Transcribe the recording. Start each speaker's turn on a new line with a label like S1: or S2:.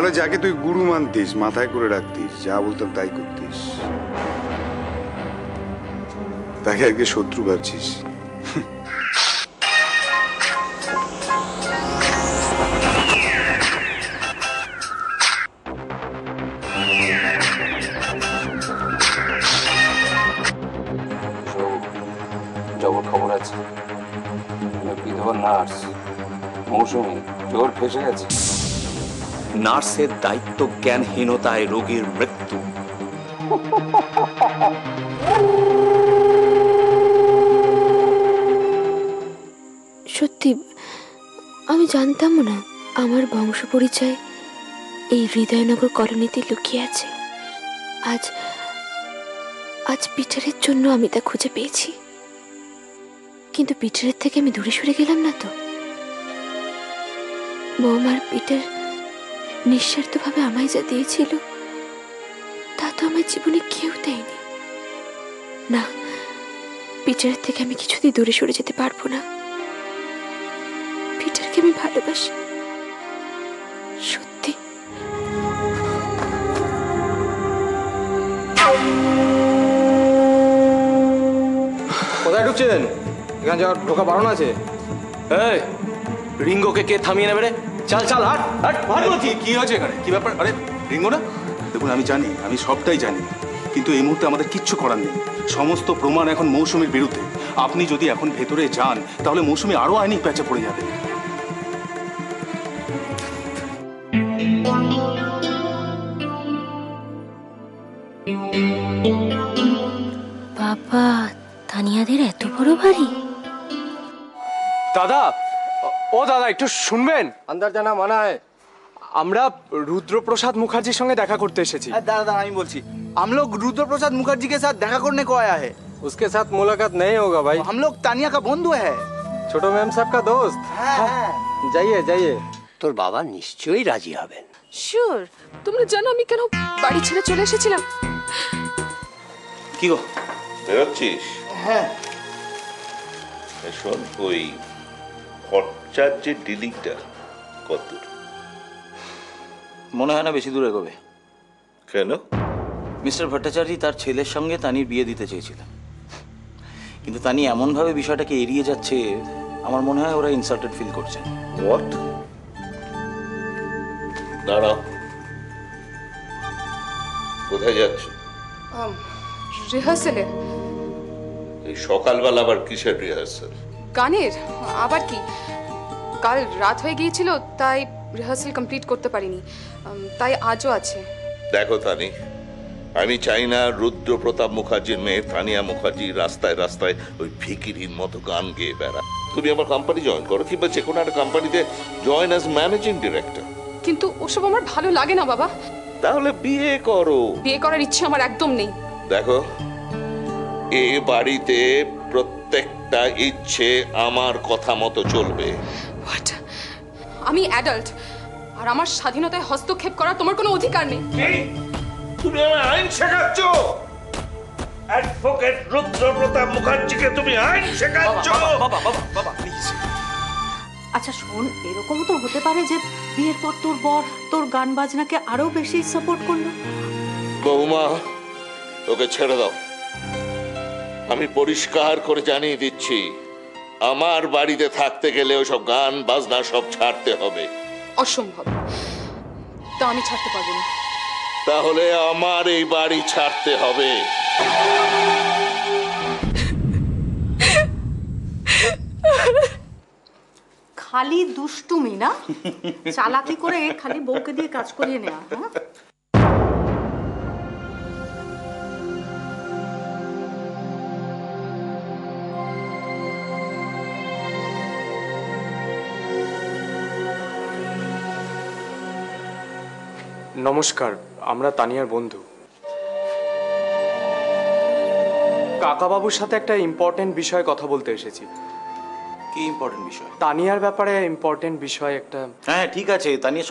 S1: তাহলে যাকে তুই গুরু মানতিস, মাথায় করে রাখতিস, যা বলতাম তাই করতিস, তাকে আজকে শত্রু ভাবছিস।
S2: জবর খবর আছে, বিধবা নার্স মৌসুমী জোর ফেসে গেছে। নার্সের দায়িত্ব জ্ঞানহীনতায় রোগীর মৃত্যু।
S3: সত্যি আমি জানতামও না আমার বংশ পরিচয় এই হৃদয়নগর কলোনিতে লুকিয়ে আছে। আজ আজ পিটারের জন্য আমি তা খুঁজে পেয়েছি। কিন্তু পিটারের থেকে আমি দূরে সরে গেলাম না তো? বৌমার পিটার নিঃস্বার্থভাবে আমায় যা দিয়েছিল তা তো আমার জীবনে কেউ দেয়নি। না, পিটারের থেকে আমি কিছুতেই দূরে সরে যেতে পারবো না। পিটারকে আমি ভালোবাসি, সত্যি।
S4: কোথায় ঢুকছেন? এখানে যাওয়ার ঢোকা বারণ আছে।
S2: এই রিঙ্গোকে কে থামিয়ে নেবে রে? চাল চাল হাট হাট হাট বলছি।
S5: কি হয়েছে এখানে? কি ব্যাপার? আরে রিঙ্গো না? দেখুন আমি জানি, আমি সবটাই জানি, কিন্তু এই মুহূর্তে আমাদের কিচ্ছু করার নেই। সমস্ত প্রমাণ এখন মৌসুমীর বিরুদ্ধে। আপনি যদি এখন ভেতরে যান তাহলে মৌসুমী আরো আইনি প্যাচে পড়ে যাবে।
S3: বাবা, তানিয়াদের এত বড় বাড়ি?
S4: দাদা, ও দাদা একটু শুনবেন? আন্দার জানা মানা হয়। আমরা रुद्रप्रसाद मुखर्जी संगे देखा करते एसेছি।
S6: दादा আমি বলছি, हम लोग रुद्रप्रसाद मुखर्जी के साथ देखा करने को आया है।
S4: उसके साथ मुलाकात नहीं होगा भाई।
S6: हम लोग तानिया का बंधु है।
S4: छोटो मैम साहब का दोस्त। जाइए जाइए।
S7: তোর বাবা নিশ্চয়ই রাজি হবেন।
S8: শিওর। তোমরা জানো আমি কেন বাড়ি ছেড়ে চলে এসেছিলাম?
S2: কি গো
S9: বেরোচ্ছিস?
S6: হ্যাঁ।
S9: শোন, ওই খরচার যে ডিলিংটা কত দূর?
S7: মনে হয় না বেশি দূর এগোবে।
S9: কেন?
S7: মিস্টার ভট্টাচার্য তার ছেলের সঙ্গে তানির বিয়ে দিতে চেয়েছিলেন, কিন্তু তানি এমনভাবে বিষয়টাকে এড়িয়ে যাচ্ছে, আমার মনে হয় ওরা ইনসাল্টেড ফিল করছে।
S9: হোয়াট? দাঁড়াও, কোথায় যাচ্ছ?
S8: রিহার্সালে।
S9: এই সকালবেলা আবার কিসের রিহার্সাল?
S8: গানের। আবার কি, কাল রাত হয়ে গিয়েছিল তাই রিহার্সাল কমপ্লিট করতে পারিনি, তাই আজও আছে।
S9: দেখো তানি, আমি চাই না রুদ্রপ্রতাপ মুখার্জির মেয়ে তানিয়া মুখার্জি রাস্তায় রাস্তায় ওই ভিকিরির মতো গান গেয়ে বেড়া। তুমি আমার কোম্পানি জয়েন করো, কিংবা যে কোনো একটা কোম্পানিতে জয়েন অ্যাজ ম্যানেজিং ডিরেক্টর।
S8: কিন্তু ওসব আমার ভালো লাগে না বাবা।
S9: তাহলে বিয়ে করো।
S8: বিয়ে করার ইচ্ছে আমার একদম নেই।
S9: দেখো, এ বাড়িতে প্রত্যেকটা ইচ্ছে আমার কথা মতো চলবে।
S8: হোয়াট? আমি অ্যাডাল্ট, আর আমার স্বাধীনতায় হস্তক্ষেপ করার তোমার কোনো অধিকার নেই।
S9: তুমি আমার আইন শেখাচ্ছ? অ্যাডভোকেট রুদ্রপ্রতাপ মুখার্জিকে তুমি আইন শেখাচ্ছ?
S2: বাবা বাবা বাবা প্লিজ।
S10: আচ্ছা শোন, এরকমও তো হতে পারে যে বিয়ের পর তোর বর তোর গান বাজনাকে আরো বেশি সাপোর্ট করলো।
S9: বৌমা, ওকে ছেড়ে দাও। আমি পরিষ্কার করে জানিয়ে দিচ্ছি, আমার বাড়িতে থাকতে গেলে ওসব গান বাজনা সব ছাড়তে হবে।
S8: অসম্ভব, তা আমি ছাড়তে পারবো না।
S9: তাহলে আমার এই বাড়ি ছাড়তে হবে।
S10: খালি দুষ্টুমি না, চালাকি করে খালি বউকে দিয়ে কাজ করিয়ে নেওয়া। হ্যাঁ,
S4: নমস্কার, আমরা তানিয়ার বন্ধু। কাকাবাবুর সাথে একটা ইম্পর্টেন্ট বিষয়ে কথা বলতে এসেছি।
S7: কি ইম্পর্টেন্ট বিষয়?
S4: তানিয়ার ব্যাপারে ইম্পর্টেন্ট বিষয় একটা।
S7: হ্যাঁ ঠিক আছে, তানিয়া